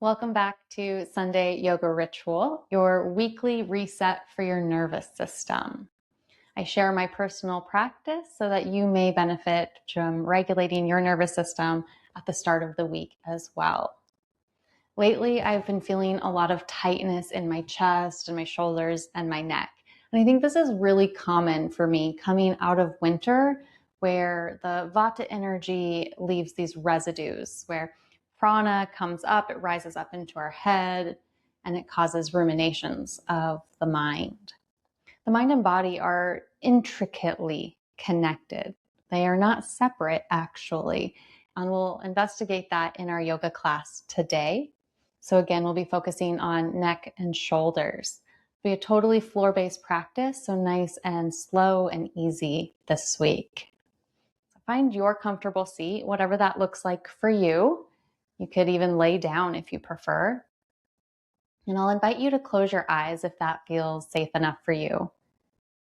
Welcome back to Sunday Yoga Ritual, your weekly reset for your nervous system. I share my personal practice so that you may benefit from regulating your nervous system at the start of the week as well. Lately, I've been feeling a lot of tightness in my chest and my shoulders and my neck. And I think this is really common for me coming out of winter, where the Vata energy leaves these residues, where prana comes up, it rises up into our head, and it causes ruminations of the mind. The mind and body are intricately connected. They are not separate, actually. And we'll investigate that in our yoga class today. So again, we'll be focusing on neck and shoulders. It'll be a totally floor-based practice, so nice and slow and easy this week. So find your comfortable seat, whatever that looks like for you. You could even lay down if you prefer. And I'll invite you to close your eyes if that feels safe enough for you.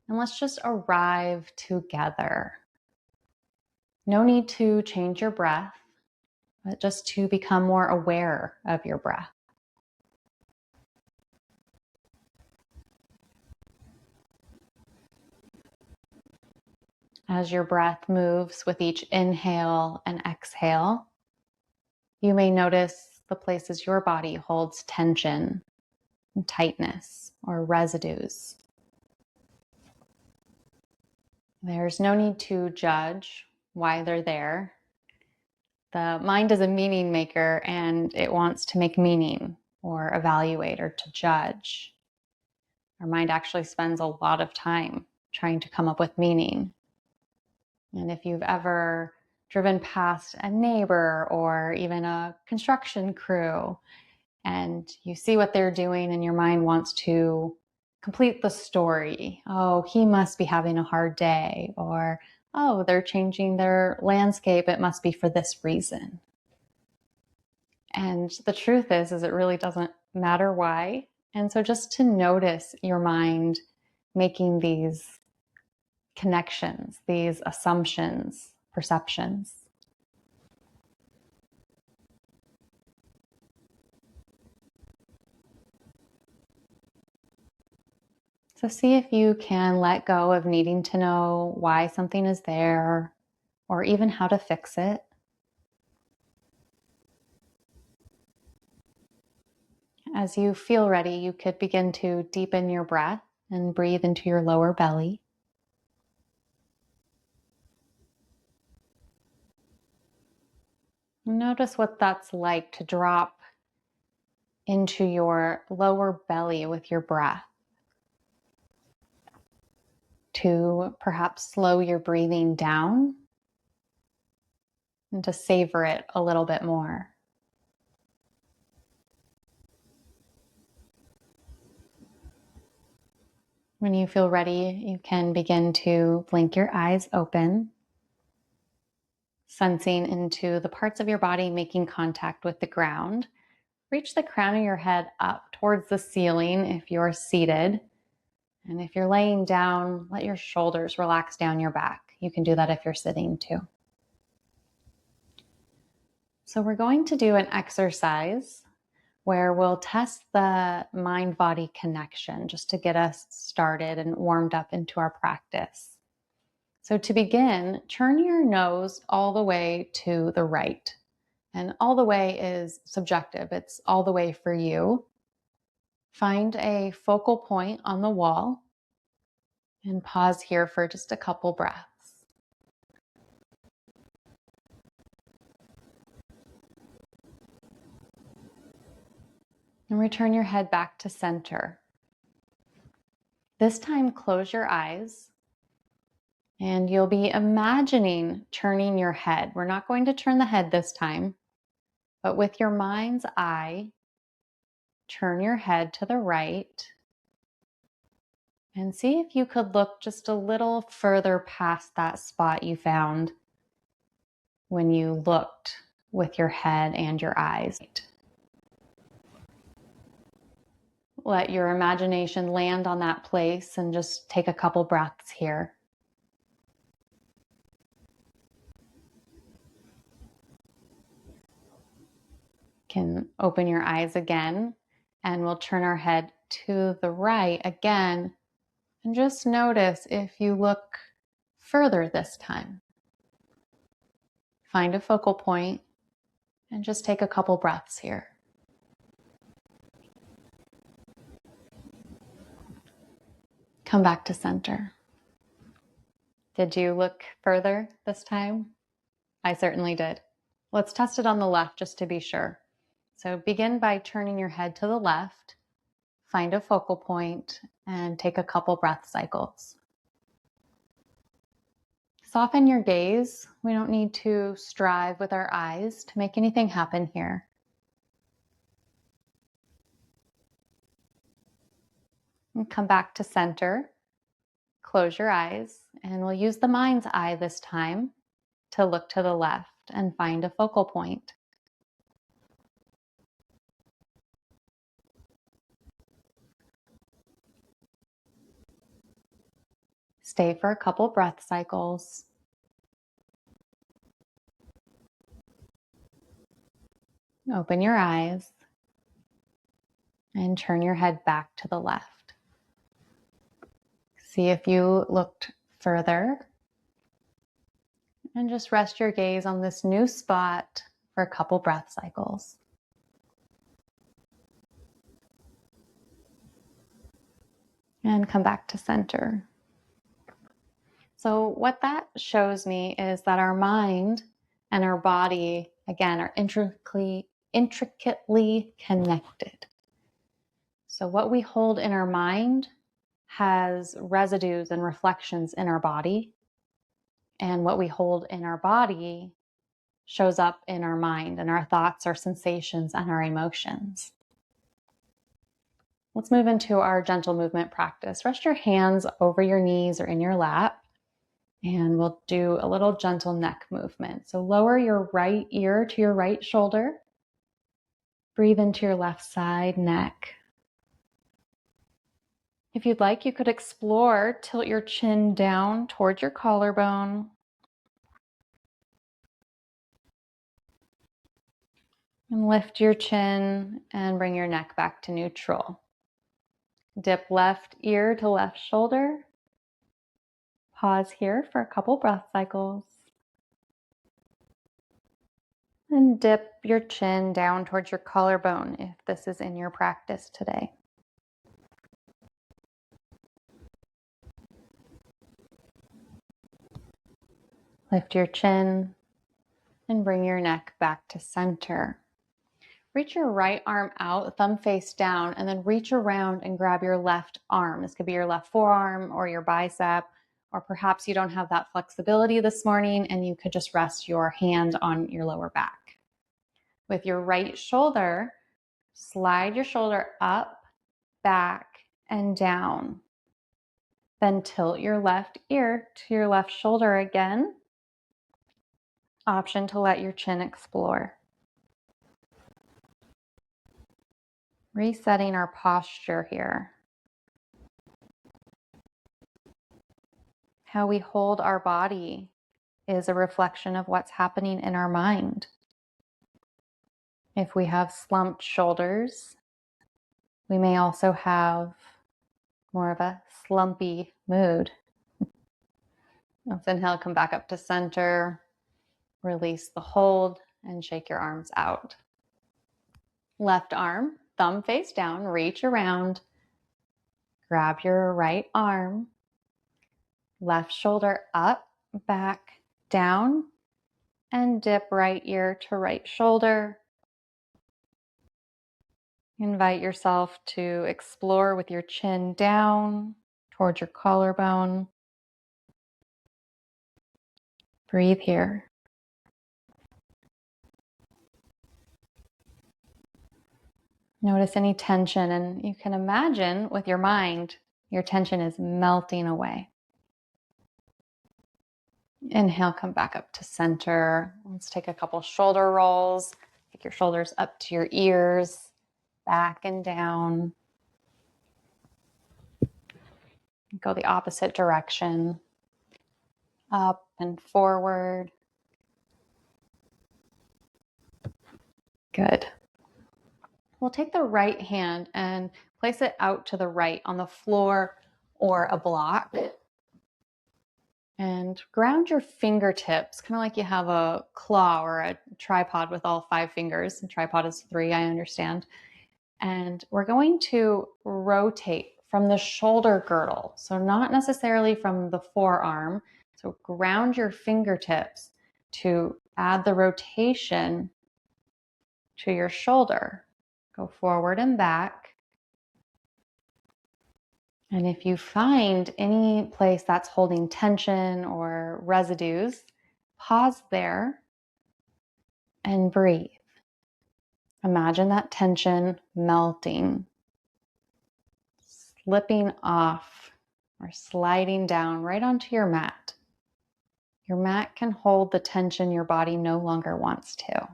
And let's just arrive together. No need to change your breath, but just to become more aware of your breath. As your breath moves with each inhale and exhale, you may notice the places your body holds tension and tightness or residues. There's no need to judge why they're there. The mind is a meaning maker and it wants to make meaning or evaluate or to judge. Our mind actually spends a lot of time trying to come up with meaning. And if you've ever driven past a neighbor or even a construction crew and you see what they're doing and your mind wants to complete the story. Oh, he must be having a hard day, or oh, they're changing their landscape. It must be for this reason. And the truth is it really doesn't matter why. And so just to notice your mind making these connections, these assumptions, perceptions. So see if you can let go of needing to know why something is there or even how to fix it. As you feel ready, you could begin to deepen your breath and breathe into your lower belly. Notice what that's like to drop into your lower belly with your breath. To perhaps slow your breathing down and to savor it a little bit more. When you feel ready, you can begin to blink your eyes open, sensing into the parts of your body making contact with the ground. Reach the crown of your head up towards the ceiling if you're seated. And if you're laying down, let your shoulders relax down your back. You can do that if you're sitting too. So we're going to do an exercise where we'll test the mind-body connection just to get us started and warmed up into our practice. So to begin, turn your nose all the way to the right. And all the way is subjective. It's all the way for you. Find a focal point on the wall and pause here for just a couple breaths. And return your head back to center. This time, close your eyes and you'll be imagining turning your head. We're not going to turn the head this time, but with your mind's eye, turn your head to the right and see if you could look just a little further past that spot you found when you looked with your head and your eyes. Let your imagination land on that place and just take a couple breaths here. You can open your eyes again, and we'll turn our head to the right again. And just notice if you look further this time. Find a focal point and just take a couple breaths here. Come back to center. Did you look further this time? I certainly did. Let's test it on the left just to be sure. So begin by turning your head to the left, find a focal point, and take a couple breath cycles. Soften your gaze. We don't need to strive with our eyes to make anything happen here. And come back to center. Close your eyes, and we'll use the mind's eye this time to look to the left and find a focal point. Stay for a couple breath cycles. Open your eyes and turn your head back to the left. See if you looked further, and just rest your gaze on this new spot for a couple breath cycles. And come back to center. So what that shows me is that our mind and our body, again, are intricately connected. So what we hold in our mind has residues and reflections in our body. And what we hold in our body shows up in our mind and our thoughts, our sensations, and our emotions. Let's move into our gentle movement practice. Rest your hands over your knees or in your lap, and we'll do a little gentle neck movement. So lower your right ear to your right shoulder. Breathe into your left side neck. If you'd like, you could explore, tilt your chin down towards your collarbone. And lift your chin and bring your neck back to neutral. Dip left ear to left shoulder. Pause here for a couple breath cycles. And dip your chin down towards your collarbone if this is in your practice today. Lift your chin and bring your neck back to center. Reach your right arm out, thumb face down, and then reach around and grab your left arm. This could be your left forearm or your bicep, or perhaps you don't have that flexibility this morning and you could just rest your hand on your lower back. With your right shoulder, slide your shoulder up, back, and down. Then tilt your left ear to your left shoulder again. Option to let your chin explore. Resetting our posture here. How we hold our body is a reflection of what's happening in our mind. If we have slumped shoulders, we may also have more of a slumpy mood. Let's inhale, come back up to center, release the hold, and shake your arms out. Left arm, thumb face down, reach around, grab your right arm, left shoulder up, back, down, and dip right ear to right shoulder. Invite yourself to explore with your chin down towards your collarbone. Breathe here. Notice any tension, and you can imagine with your mind, your tension is melting away. Inhale, come back up to center. Let's take a couple shoulder rolls. Take your shoulders up to your ears, back and down. Go the opposite direction, up and forward. Good. We'll take the right hand and place it out to the right on the floor or a block. And ground your fingertips, kind of like you have a claw or a tripod with all 5 fingers. A tripod is 3, I understand. And we're going to rotate from the shoulder girdle. So not necessarily from the forearm. So ground your fingertips to add the rotation to your shoulder. Go forward and back. And if you find any place that's holding tension or residues, pause there and breathe. Imagine that tension melting, slipping off or sliding down right onto your mat. Your mat can hold the tension your body no longer wants to.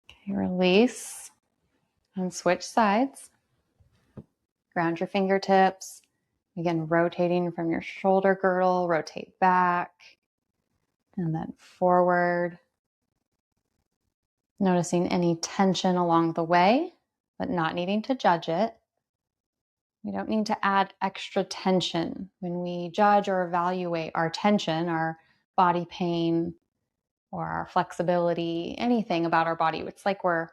Okay, release and switch sides. Ground your fingertips. Begin rotating from your shoulder girdle, rotate back and then forward. Noticing any tension along the way, but not needing to judge it. We don't need to add extra tension. When we judge or evaluate our tension, our body pain, or our flexibility, anything about our body, it's like we're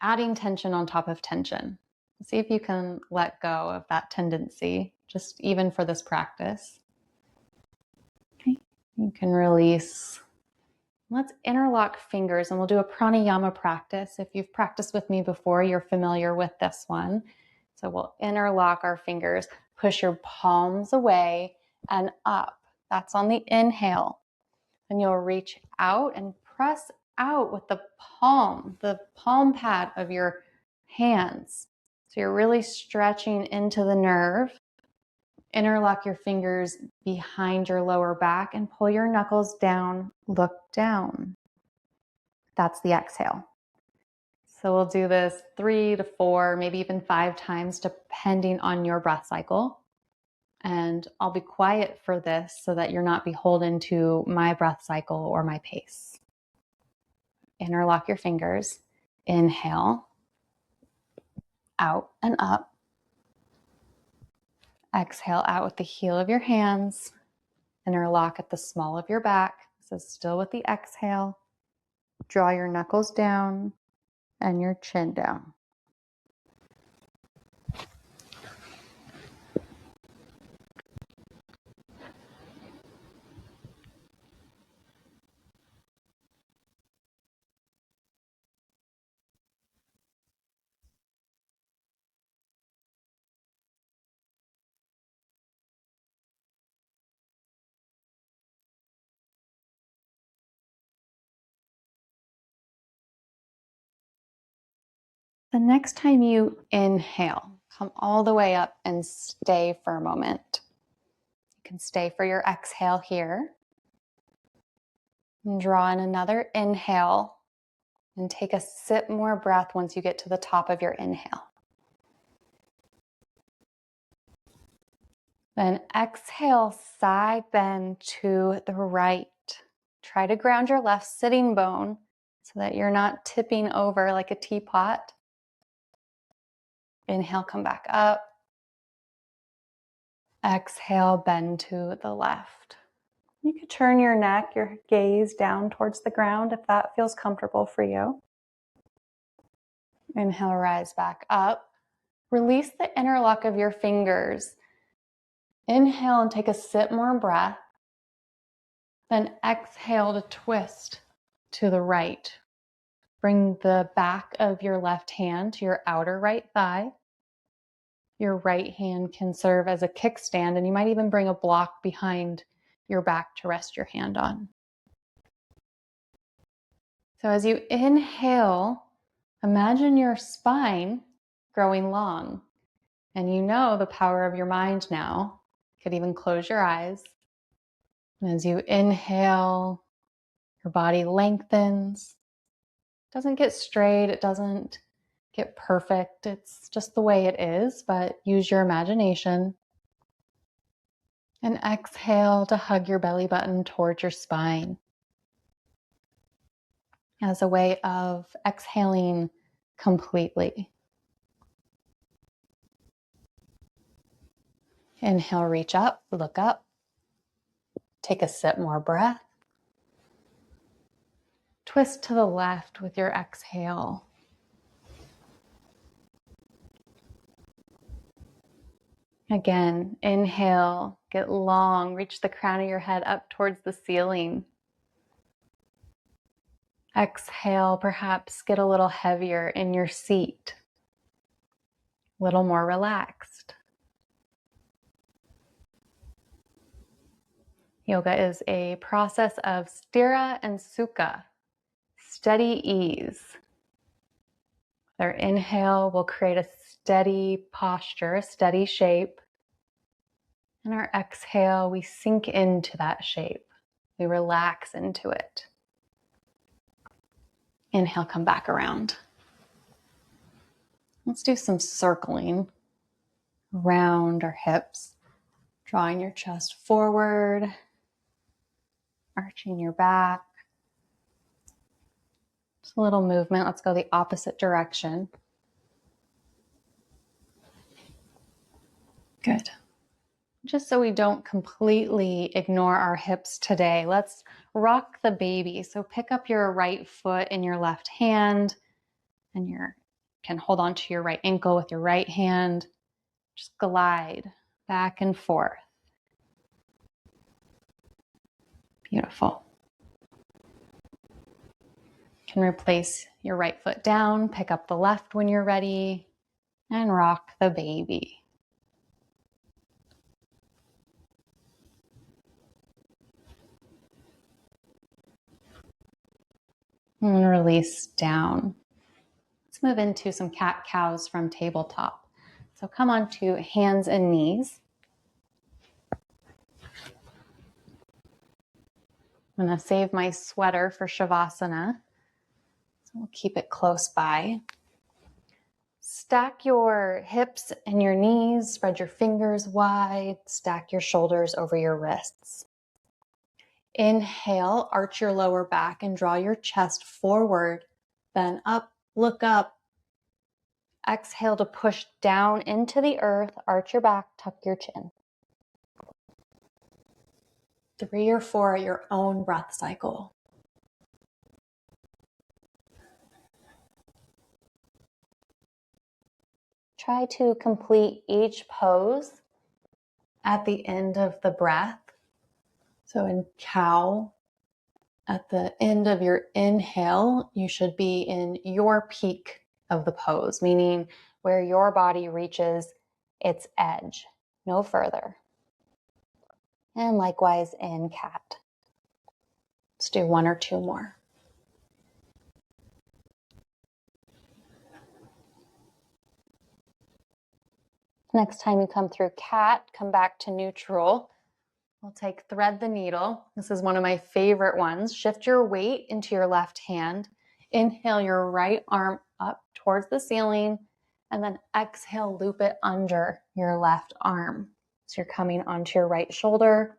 adding tension on top of tension. See if you can let go of that tendency, just even for this practice. Okay. You can release. Let's interlock fingers and we'll do a pranayama practice. If you've practiced with me before, you're familiar with this one. So we'll interlock our fingers, push your palms away and up. That's on the inhale. And you'll reach out and press out with the palm pad of your hands. So you're really stretching into the nerve. Interlock your fingers behind your lower back and pull your knuckles down, look down. That's the exhale. So we'll do this 3 to 4, maybe even 5 times, depending on your breath cycle. And I'll be quiet for this so that you're not beholden to my breath cycle or my pace. Interlock your fingers. Inhale, out and up. Exhale out with the heel of your hands. Interlock at the small of your back. So still with the exhale. Draw your knuckles down and your chin down. The next time you inhale, come all the way up and stay for a moment. You can stay for your exhale here. And draw in another inhale and take a sip more breath once you get to the top of your inhale. Then exhale, side bend to the right. Try to ground your left sitting bone so that you're not tipping over like a teapot. Inhale, come back up. Exhale, bend to the left. You could turn your neck, your gaze down towards the ground if that feels comfortable for you. Inhale, rise back up. Release the interlock of your fingers. Inhale and take a sip more breath. Then exhale to twist to the right. Bring the back of your left hand to your outer right thigh. Your right hand can serve as a kickstand, and you might even bring a block behind your back to rest your hand on. So as you inhale, imagine your spine growing long. And you know the power of your mind now. You could even close your eyes. And as you inhale, your body lengthens. It doesn't get straight, it doesn't get perfect. It's just the way it is, but use your imagination. And exhale to hug your belly button towards your spine as a way of exhaling completely. Inhale, reach up, look up. Take a sip, more breath. Twist to the left with your exhale. Again, inhale, get long, reach the crown of your head up towards the ceiling. Exhale, perhaps get a little heavier in your seat, a little more relaxed. Yoga is a process of sthira and sukha, steady ease. Our inhale will create a steady posture, a steady shape. And our exhale, we sink into that shape. We relax into it. Inhale, come back around. Let's do some circling around our hips, drawing your chest forward, arching your back. Just a little movement. Let's go the opposite direction. Good. Just so we don't completely ignore our hips today, let's rock the baby. So pick up your right foot in your left hand and you can hold on to your right ankle with your right hand. Just glide back and forth. Beautiful. You can replace your right foot down, pick up the left when you're ready, and rock the baby. And release down. Let's move into some cat-cows from tabletop. So come on to hands and knees. I'm going to save my sweater for Savasana. So we'll keep it close by. Stack your hips and your knees, spread your fingers wide, stack your shoulders over your wrists. Inhale, arch your lower back and draw your chest forward, then up, look up. Exhale to push down into the earth, arch your back, tuck your chin. 3 or 4 at your own breath cycle. Try to complete each pose at the end of the breath. So in cow, at the end of your inhale, you should be in your peak of the pose, meaning where your body reaches its edge, no further. And likewise in cat. Let's do 1 or 2 more. Next time you come through cat, come back to neutral. We'll take thread the needle. This is one of my favorite ones. Shift your weight into your left hand. Inhale your right arm up towards the ceiling, and then exhale, loop it under your left arm. So you're coming onto your right shoulder.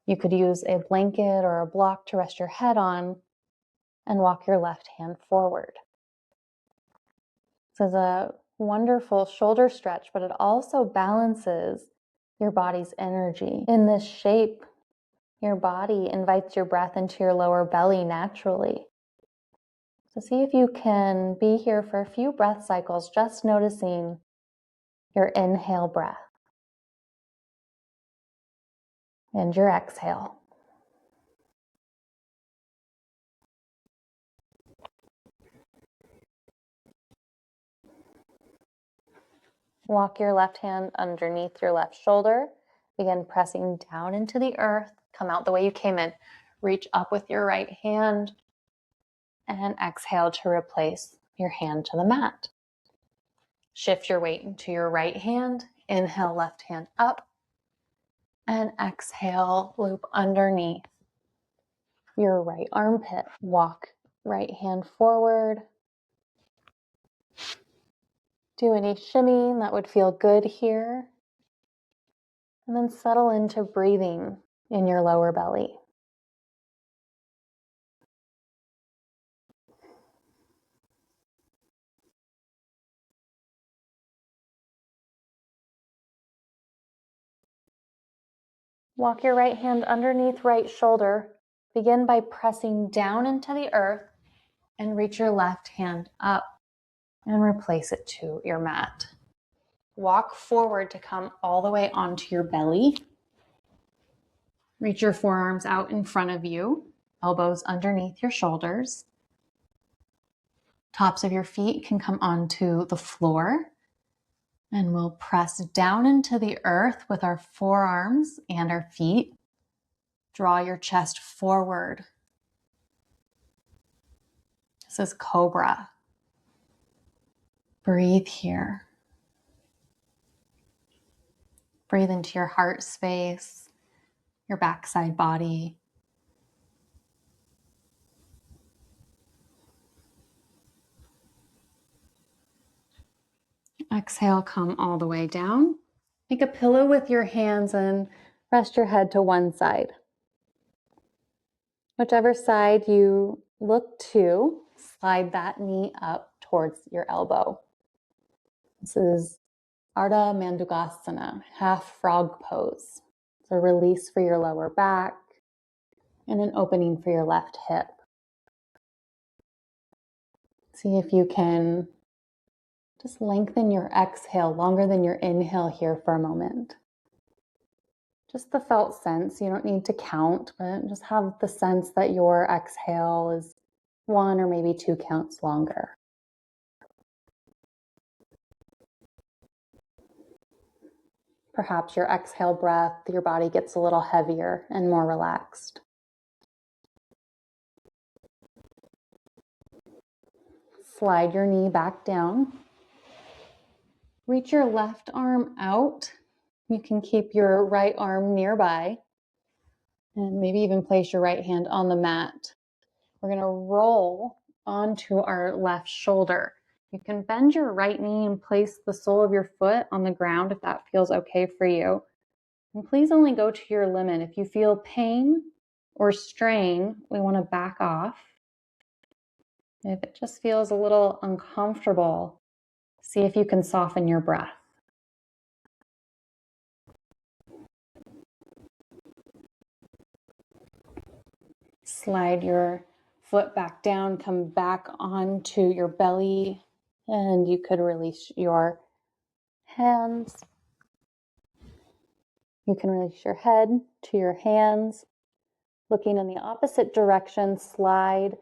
You could use a blanket or a block to rest your head on and walk your left hand forward. This is a wonderful shoulder stretch, but it also balances your body's energy. In this shape, your body invites your breath into your lower belly naturally. So see if you can be here for a few breath cycles, just noticing your inhale breath and your exhale. Walk your left hand underneath your left shoulder. Begin pressing down into the earth. Come out the way you came in. Reach up with your right hand and exhale to replace your hand to the mat. Shift your weight into your right hand. Inhale, left hand up. And exhale, loop underneath your right armpit. Walk right hand forward. Do any shimmying that would feel good here. And then settle into breathing in your lower belly. Walk your right hand underneath right shoulder. Begin by pressing down into the earth and reach your left hand up and replace it to your mat. Walk forward to come all the way onto your belly. Reach your forearms out in front of you, elbows underneath your shoulders. Tops of your feet can come onto the floor. And we'll press down into the earth with our forearms and our feet. Draw your chest forward. This is Cobra. Breathe here. Breathe into your heart space, your backside body. Exhale, come all the way down. Make a pillow with your hands and rest your head to one side. Whichever side you look to, slide that knee up towards your elbow. This is Ardha Mandukasana, half frog pose. It's a release for your lower back and an opening for your left hip. See if you can just lengthen your exhale longer than your inhale here for a moment. Just the felt sense. You don't need to count, but just have the sense that your exhale is 1 or maybe 2 counts longer. Perhaps your exhale breath, your body gets a little heavier and more relaxed. Slide your knee back down. Reach your left arm out. You can keep your right arm nearby and maybe even place your right hand on the mat. We're going to roll onto our left shoulder. You can bend your right knee and place the sole of your foot on the ground if that feels okay for you. And please only go to your limit. If you feel pain or strain, we want to back off. If it just feels a little uncomfortable, see if you can soften your breath. Slide your foot back down, come back onto your belly, and you could release your hands. You can release your head to your hands. Looking in the opposite direction, slide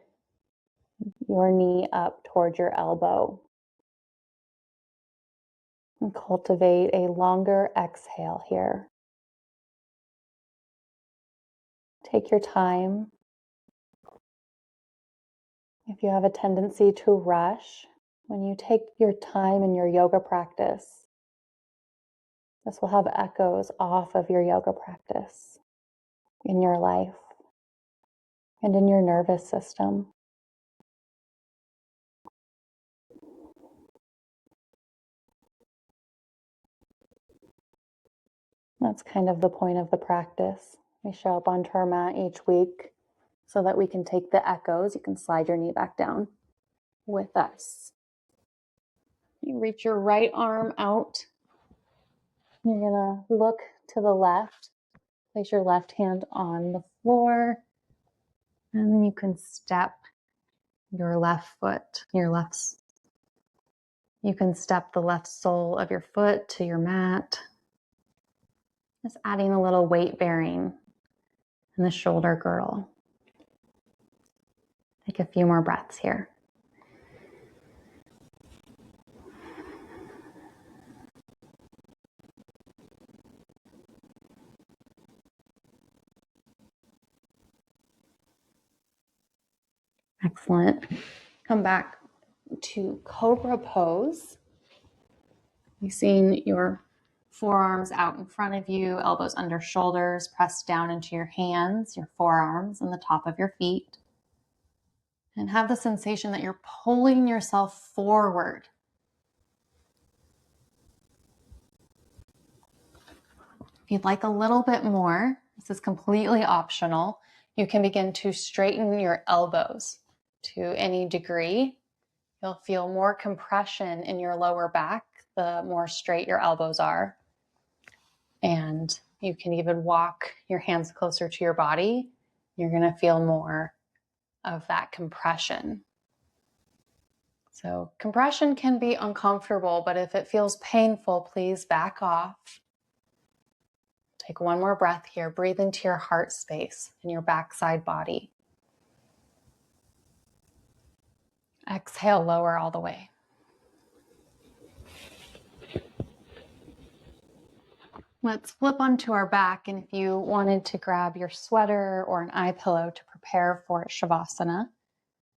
your knee up towards your elbow. And cultivate a longer exhale here. Take your time. If you have a tendency to rush, when you take your time in your yoga practice, this will have echoes off of your yoga practice in your life and in your nervous system. That's kind of the point of the practice. We show up onto our mat each week so that we can take the echoes. You can slide your knee back down with us. You reach your right arm out. You're going to look to the left. Place your left hand on the floor. And then you can step your left foot, you can step the left sole of your foot to your mat. Just adding a little weight bearing in the shoulder girdle. Take a few more breaths here. Excellent. Come back to Cobra pose. You've seen your forearms out in front of you, elbows under shoulders, pressed down into your hands, your forearms, and the top of your feet. And have the sensation that you're pulling yourself forward. If you'd like a little bit more, this is completely optional. You can begin to straighten your elbows to any degree. You'll feel more compression in your lower back the more straight your elbows are. And you can even walk your hands closer to your body. You're going to feel more of that compression. So compression can be uncomfortable, but if it feels painful, please back off. Take one more breath here. Breathe into your heart space in your backside body. Exhale, lower all the way. Let's flip onto our back, and if you wanted to grab your sweater or an eye pillow to prepare for Shavasana,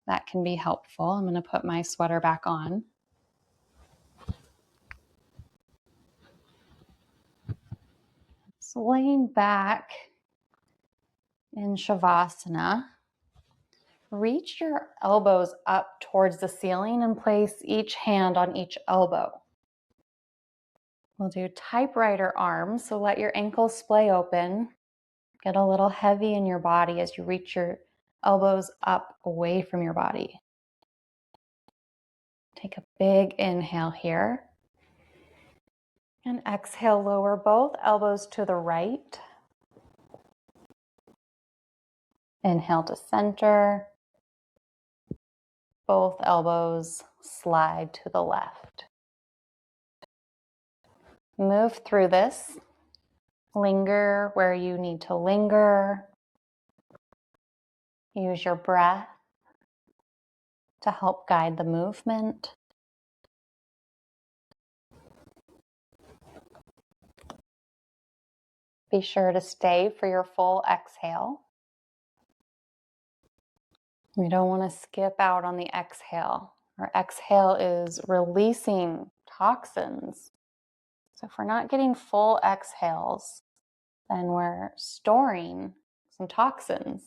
that can be helpful. I'm going to put my sweater back on. So laying back in Shavasana, reach your elbows up towards the ceiling and place each hand on each elbow. We'll do typewriter arms, so let your ankles splay open. Get a little heavy in your body as you reach your elbows up away from your body. Take a big inhale here. And exhale, lower both elbows to the right. Inhale to center. Both elbows slide to the left. Move through this. Linger where you need to linger. Use your breath to help guide the movement. Be sure to stay for your full exhale. We don't want to skip out on the exhale. Our exhale is releasing toxins. So if we're not getting full exhales, then we're storing some toxins,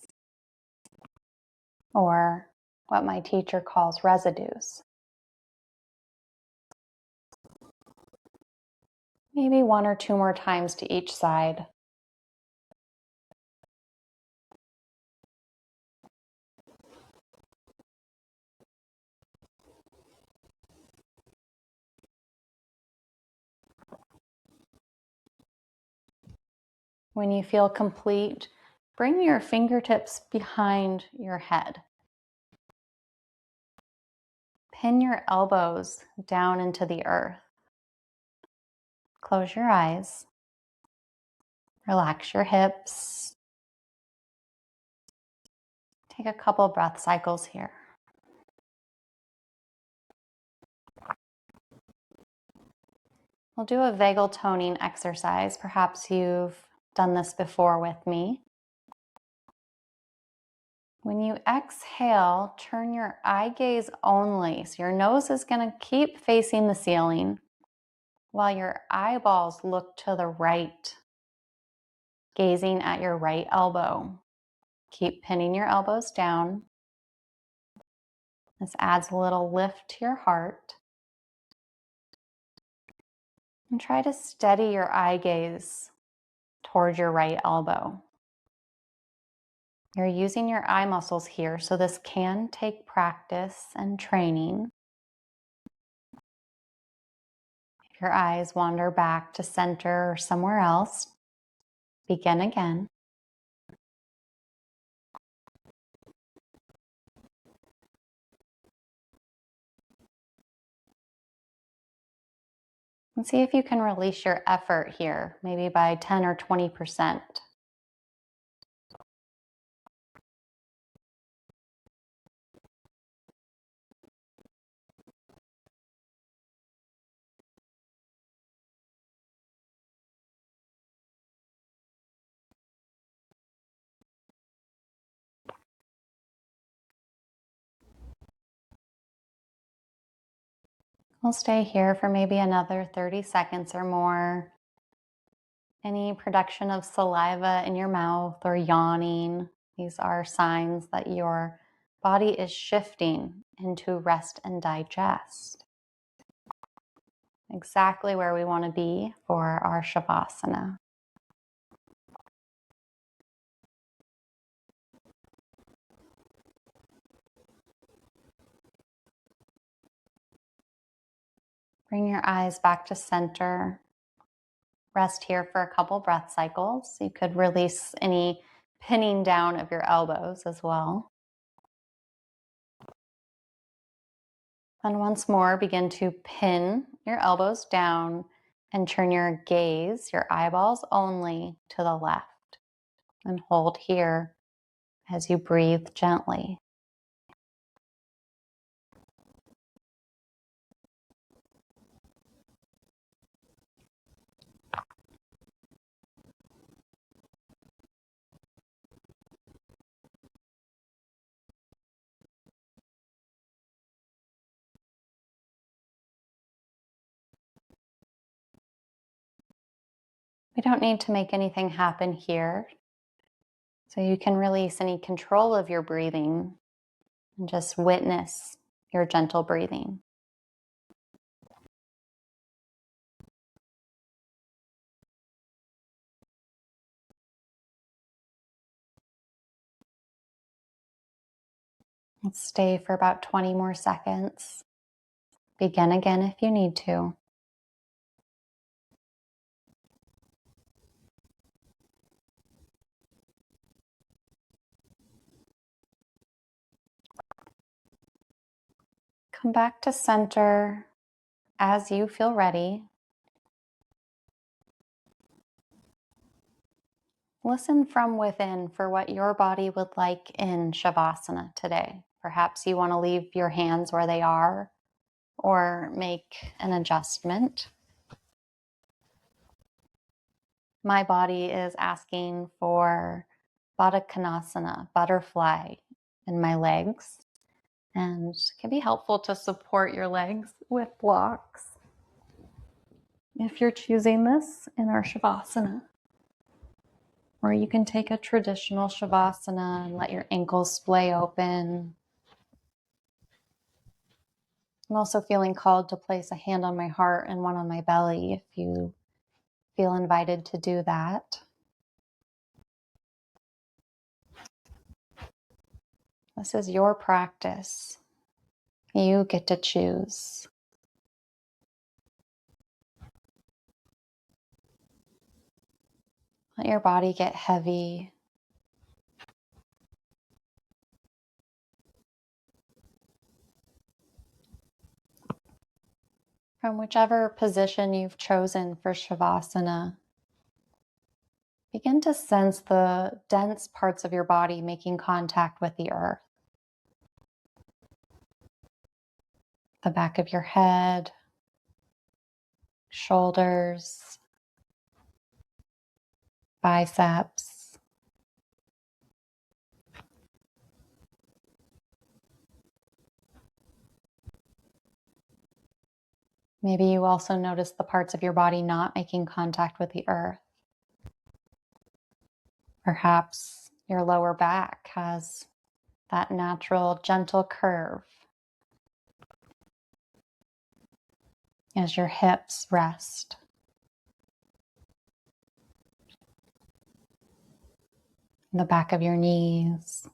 or what my teacher calls residues. Maybe one or two more times to each side. When you feel complete, bring your fingertips behind your head. Pin your elbows down into the earth. Close your eyes. Relax your hips. Take a couple breath cycles here. We'll do a vagal toning exercise. Perhaps you've done this before with me. When you exhale, turn your eye gaze only. So your nose is going to keep facing the ceiling while your eyeballs look to the right, gazing at your right elbow. Keep pinning your elbows down. This adds a little lift to your heart. And try to steady your eye gaze towards your right elbow. You're using your eye muscles here, so this can take practice and training. If your eyes wander back to center or somewhere else, begin again. And see if you can release your effort here, maybe by 10 or 20%. We'll stay here for maybe another 30 seconds or more. Any production of saliva in your mouth or yawning, these are signs that your body is shifting into rest and digest. Exactly where we want to be for our Shavasana. Bring your eyes back to center. Rest here for a couple breath cycles. You could release any pinning down of your elbows as well. And once more, begin to pin your elbows down and turn your gaze, your eyeballs only to the left. And hold here as you breathe gently. We don't need to make anything happen here. So you can release any control of your breathing and just witness your gentle breathing. Let's stay for about 20 more seconds. Begin again if you need to. Come back to center as you feel ready. Listen from within for what your body would like in Shavasana today. Perhaps you want to leave your hands where they are or make an adjustment. My body is asking for Baddha Konasana, butterfly, in my legs. And it can be helpful to support your legs with blocks if you're choosing this in our Shavasana. Or you can take a traditional Shavasana and let your ankles splay open. I'm also feeling called to place a hand on my heart and one on my belly if you feel invited to do that. This is your practice. You get to choose. Let your body get heavy. From whichever position you've chosen for Shavasana, begin to sense the dense parts of your body making contact with the earth. The back of your head, shoulders, biceps. Maybe you also notice the parts of your body not making contact with the earth. Perhaps your lower back has that natural, gentle curve as your hips rest. The back of your knees.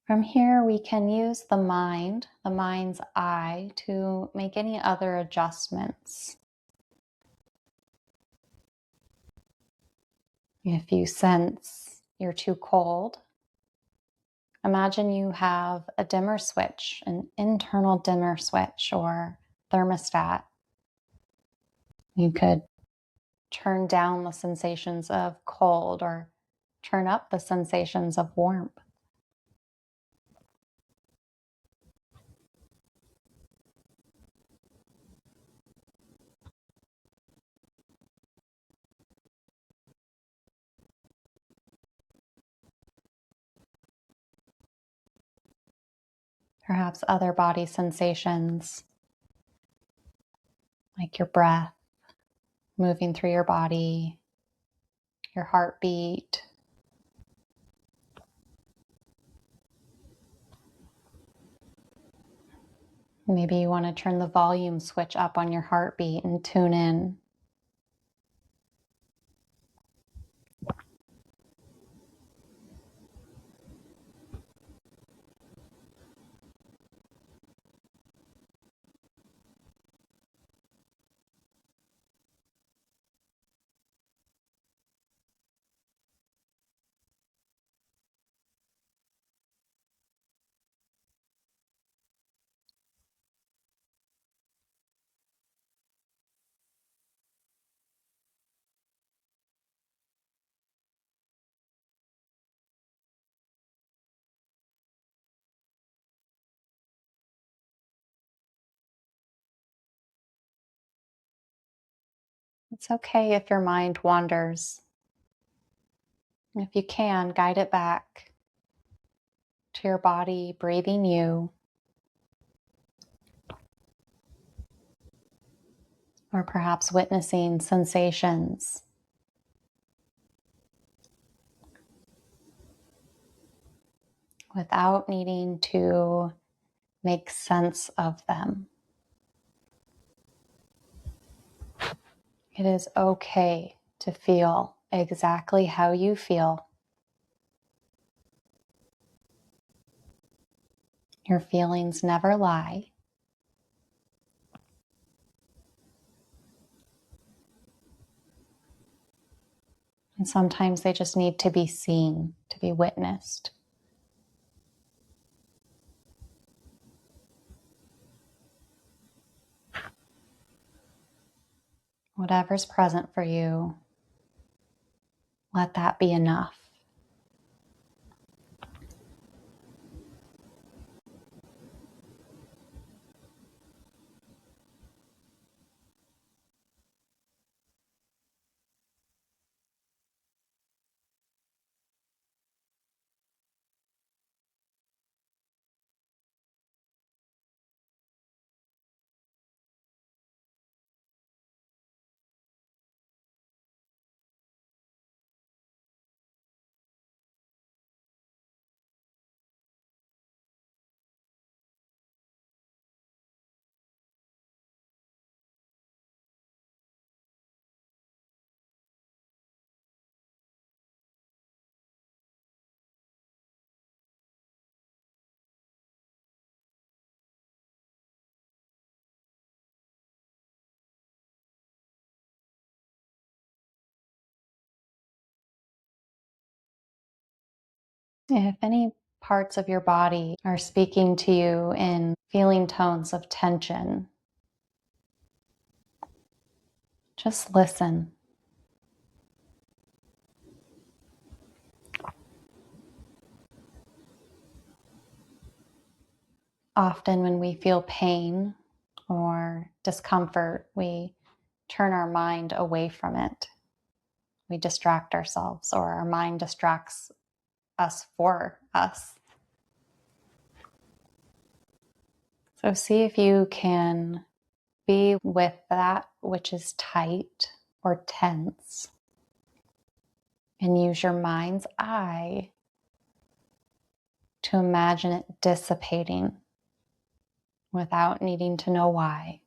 From here, we can use the mind's eye, to make any other adjustments. If you sense you're too cold, imagine you have a dimmer switch, an internal dimmer switch or thermostat. You could turn down the sensations of cold or turn up the sensations of warmth. Perhaps other body sensations, like your breath moving through your body, your heartbeat. Maybe you want to turn the volume switch up on your heartbeat and tune in. It's okay if your mind wanders. If you can, guide it back to your body, breathing you, or perhaps witnessing sensations without needing to make sense of them. It is okay to feel exactly how you feel. Your feelings never lie. And sometimes they just need to be seen, to be witnessed. Whatever's present for you, let that be enough. If any parts of your body are speaking to you in feeling tones of tension, just listen. Often, when we feel pain or discomfort, we turn our mind away from it. We distract ourselves, or our mind distracts us for us. So, see if you can be with that which is tight or tense and use your mind's eye to imagine it dissipating without needing to know why.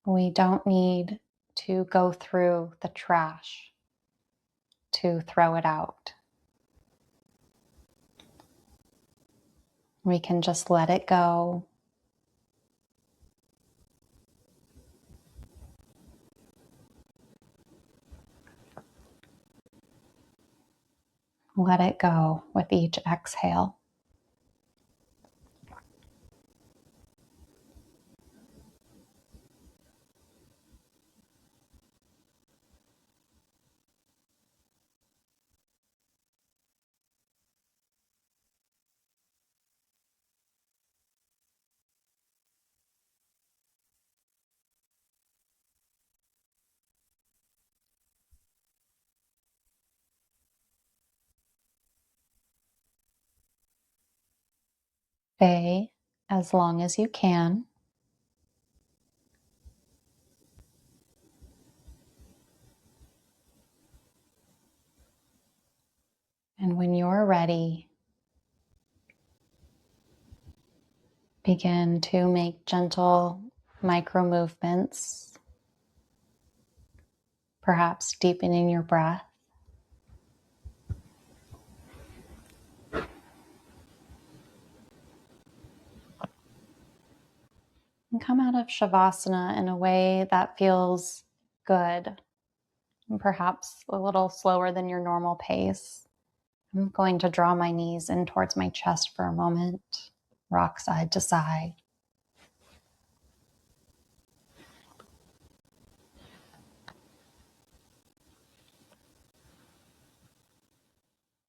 We don't need to go through the trash to throw it out. We can just let it go. Let it go with each exhale. Stay as long as you can. ready, begin to make gentle micro movements, perhaps deepening your breath. And come out of Savasana in a way that feels good and perhaps a little slower than your normal pace. I'm going to draw my knees in towards my chest for a moment, rock side to side.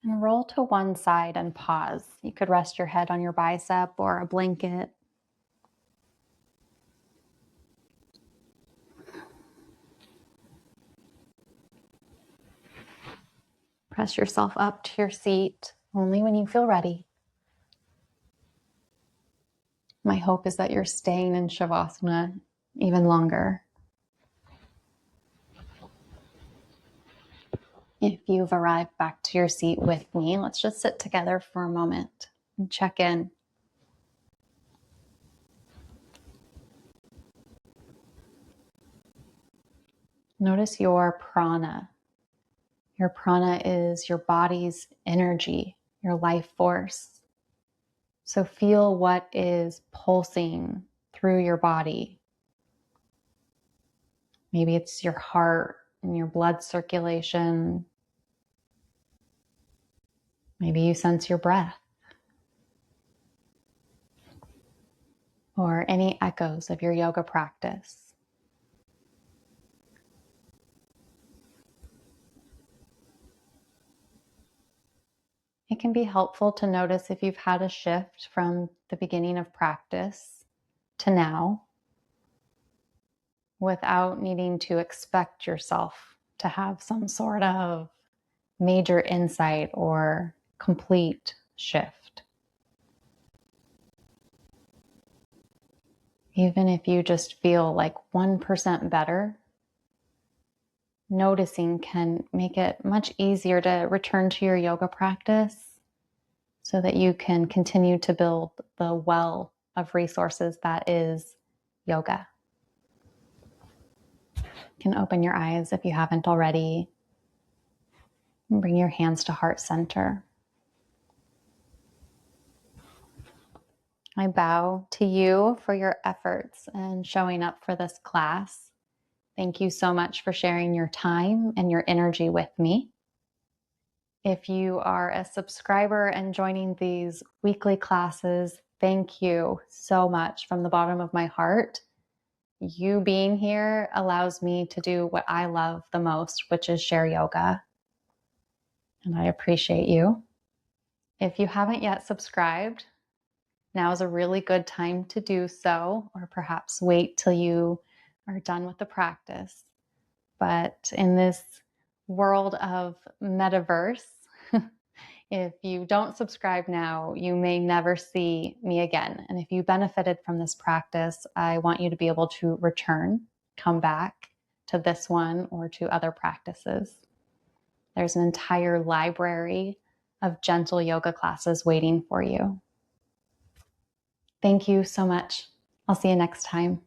And roll to one side and pause. You could rest your head on your bicep or a blanket. Press yourself up to your seat only when you feel ready. My hope is that you're staying in Shavasana even longer. If you've arrived back to your seat with me, let's just sit together for a moment and check in. Notice your prana. Your prana is your body's energy, your life force. So feel what is pulsing through your body. Maybe it's your heart and your blood circulation. Maybe you sense your breath or any echoes of your yoga practice. It can be helpful to notice if you've had a shift from the beginning of practice to now without needing to expect yourself to have some sort of major insight or complete shift. Even if you just feel like 1% better, noticing can make it much easier to return to your yoga practice so that you can continue to build the well of resources that is yoga. You can open your eyes if you haven't already and bring your hands to heart center. I bow to you for your efforts and showing up for this class. Thank you so much for sharing your time and your energy with me. If you are a subscriber and joining these weekly classes, thank you so much from the bottom of my heart. You being here allows me to do what I love the most, which is share yoga. And I appreciate you. If you haven't yet subscribed, now is a really good time to do so, or perhaps wait till you are done with the practice. But in this world of metaverse, if you don't subscribe now, you may never see me again. And if you benefited from this practice, I want you to be able to return, come back to this one or to other practices. There's an entire library of gentle yoga classes waiting for you. Thank you so much. I'll see you next time.